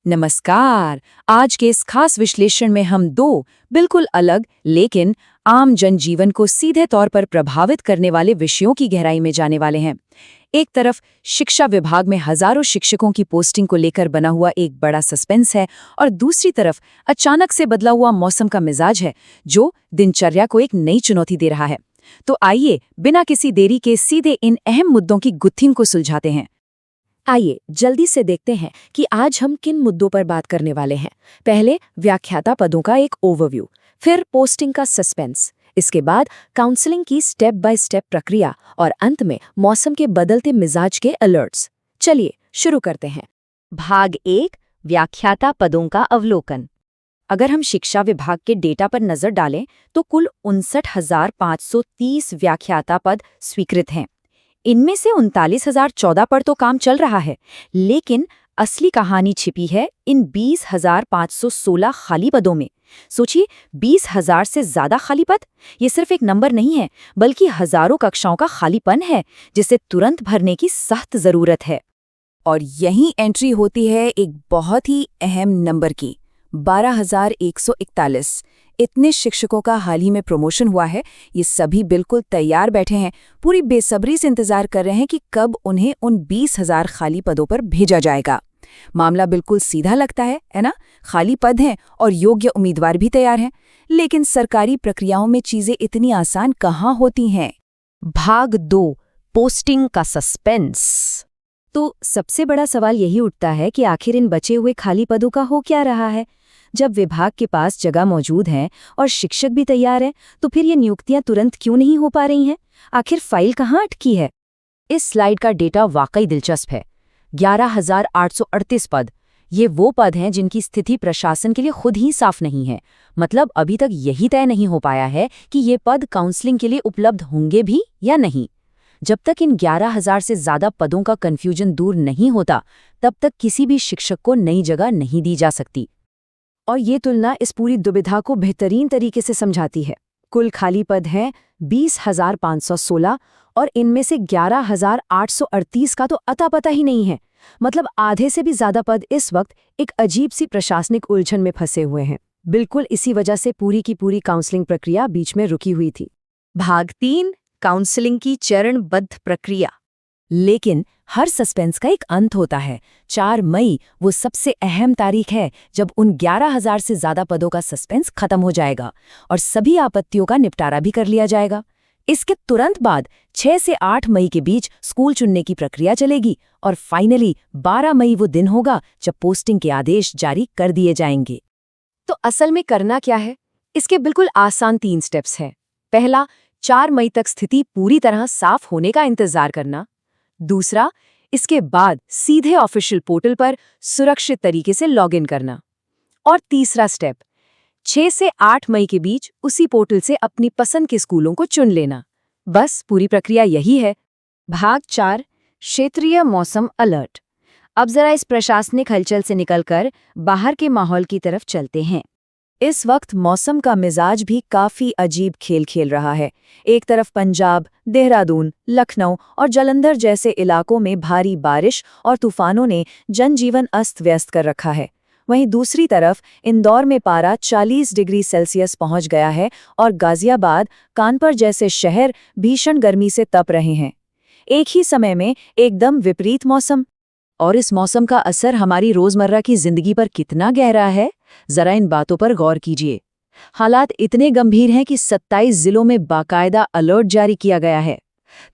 नमस्कार। आज के इस खास विश्लेषण में हम दो बिल्कुल अलग लेकिन आम जनजीवन को सीधे तौर पर प्रभावित करने वाले विषयों की गहराई में जाने वाले हैं। एक तरफ शिक्षा विभाग में हजारों शिक्षकों की पोस्टिंग को लेकर बना हुआ एक बड़ा सस्पेंस है और दूसरी तरफ अचानक से बदला हुआ मौसम का मिजाज है जो दिनचर्या को एक नई चुनौती दे रहा है। तो आइए बिना किसी देरी के सीधे इन अहम मुद्दों की गुत्थियों को सुलझाते हैं। आइए जल्दी से देखते हैं कि आज हम किन मुद्दों पर बात करने वाले हैं। पहले व्याख्याता पदों का एक ओवरव्यू, फिर पोस्टिंग का सस्पेंस, इसके बाद काउंसलिंग की स्टेप बाय स्टेप प्रक्रिया और अंत में मौसम के बदलते मिजाज के अलर्ट्स। चलिए शुरू करते हैं। भाग 1 व्याख्याता पदों का अवलोकन। अगर हम शिक्षा विभाग के डेटा पर नजर डालें तो कुल 59,530 व्याख्याता पद स्वीकृत हैं। इनमें से 39,014 पर तो काम चल रहा है, लेकिन असली कहानी छिपी है इन 20,516 खाली पदों में। सोचिए, 20,000 से ज्यादा खाली पद। ये सिर्फ एक नंबर नहीं है, बल्कि हजारों कक्षाओं का खालीपन है जिसे तुरंत भरने की सख्त जरूरत है। और यहीं एंट्री होती है एक बहुत ही अहम नंबर की, 12,141। इतने शिक्षकों का हाल ही में प्रमोशन हुआ है। ये सभी बिल्कुल तैयार बैठे हैं, पूरी बेसब्री से इंतजार कर रहे हैं कि कब उन्हें उन 20,000 खाली पदों पर भेजा जाएगा। मामला बिल्कुल सीधा लगता है ना? खाली पद हैं और योग्य उम्मीदवार भी तैयार हैं, लेकिन सरकारी प्रक्रियाओं में चीजें इतनी आसान कहाँ होती हैं। भाग 2 पोस्टिंग का सस्पेंस। तो सबसे बड़ा सवाल यही उठता है कि आखिर इन बचे हुए खाली पदों का हो क्या रहा है। जब विभाग के पास जगह मौजूद है और शिक्षक भी तैयार हैं, तो फिर ये नियुक्तियां तुरंत क्यों नहीं हो पा रही हैं? आखिर फाइल कहाँ अटकी है? इस स्लाइड का डेटा वाकई दिलचस्प है। 11,838 पद, ये वो पद हैं जिनकी स्थिति प्रशासन के लिए खुद ही साफ नहीं है। मतलब अभी तक यही तय नहीं हो पाया है कि ये पद काउंसलिंग के लिए उपलब्ध होंगे भी या नहीं। जब तक इन 11,000 से ज्यादा पदों का कन्फ्यूजन दूर नहीं होता, तब तक किसी भी शिक्षक को नई जगह नहीं दी जा सकती। और ये तुलना इस पूरी दुविधा को बेहतरीन तरीके से समझाती है। कुल खाली पद हैं 20,516 और इनमें से 11,838 का तो अता पता ही नहीं है। मतलब आधे से भी ज्यादा पद इस वक्त एक अजीब सी प्रशासनिक उलझन में फंसे हुए हैं। बिल्कुल इसी वजह से पूरी की पूरी काउंसलिंग प्रक्रिया बीच में रुकी हुई थी। भाग 3 काउंसलिंग की चरणबद्ध प्रक्रिया। लेकिन हर सस्पेंस का एक अंत होता है। 4 मई वो सबसे अहम तारीख है जब उन 11,000 से ज्यादा पदों का सस्पेंस खत्म हो जाएगा और सभी आपत्तियों का निपटारा भी कर लिया जाएगा। इसके तुरंत बाद 6 से 8 मई के बीच स्कूल चुनने की प्रक्रिया चलेगी और फाइनली 12 मई वो दिन होगा जब पोस्टिंग के आदेश जारी कर दिए जाएंगे। तो असल में करना क्या है? इसके बिल्कुल आसान 3 स्टेप्स हैं। पहला, 4 मई तक स्थिति पूरी तरह साफ होने का इंतजार करना। दूसरा, इसके बाद सीधे ऑफिशियल पोर्टल पर सुरक्षित तरीके से लॉगिन करना। और तीसरा स्टेप, 6 से 8 मई के बीच उसी पोर्टल से अपनी पसंद के स्कूलों को चुन लेना। बस पूरी प्रक्रिया यही है। भाग 4 क्षेत्रीय मौसम अलर्ट। अब जरा इस प्रशासनिक हलचल से निकलकर बाहर के माहौल की तरफ चलते हैं। इस वक्त मौसम का मिजाज भी काफी अजीब खेल खेल रहा है। एक तरफ पंजाब, देहरादून, लखनऊ और जालंधर जैसे इलाकों में भारी बारिश और तूफानों ने जनजीवन अस्त व्यस्त कर रखा है। वहीं दूसरी तरफ इंदौर में पारा 40 डिग्री सेल्सियस पहुंच गया है और गाजियाबाद, कानपुर जैसे शहर भीषण गर्मी से तप रहे हैं। एक ही समय में एकदम विपरीत मौसम। और इस मौसम का असर हमारी रोजमर्रा की जिंदगी पर कितना गहरा है, जरा इन बातों पर गौर कीजिए। हालात इतने गंभीर हैं कि 27 जिलों में बाकायदा अलर्ट जारी किया गया है।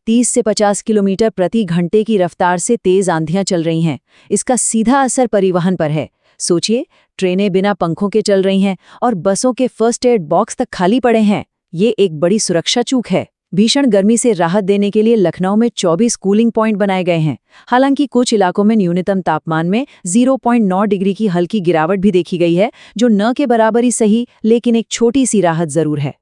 30 से 50 किलोमीटर प्रति घंटे की रफ्तार से तेज आंधियां चल रही हैं। इसका सीधा असर परिवहन पर है। सोचिए, ट्रेनें बिना पंखों के चल रही हैं और बसों के फर्स्ट एड बॉक्स तक खाली पड़े हैं। ये एक बड़ी सुरक्षा चूक है। भीषण गर्मी से राहत देने के लिए लखनऊ में 24 कूलिंग पॉइंट बनाए गए हैं। हालांकि कुछ इलाकों में न्यूनतम तापमान में 0.9 डिग्री की हल्की गिरावट भी देखी गई है, जो न के बराबर ही सही, लेकिन एक छोटी सी राहत जरूर है।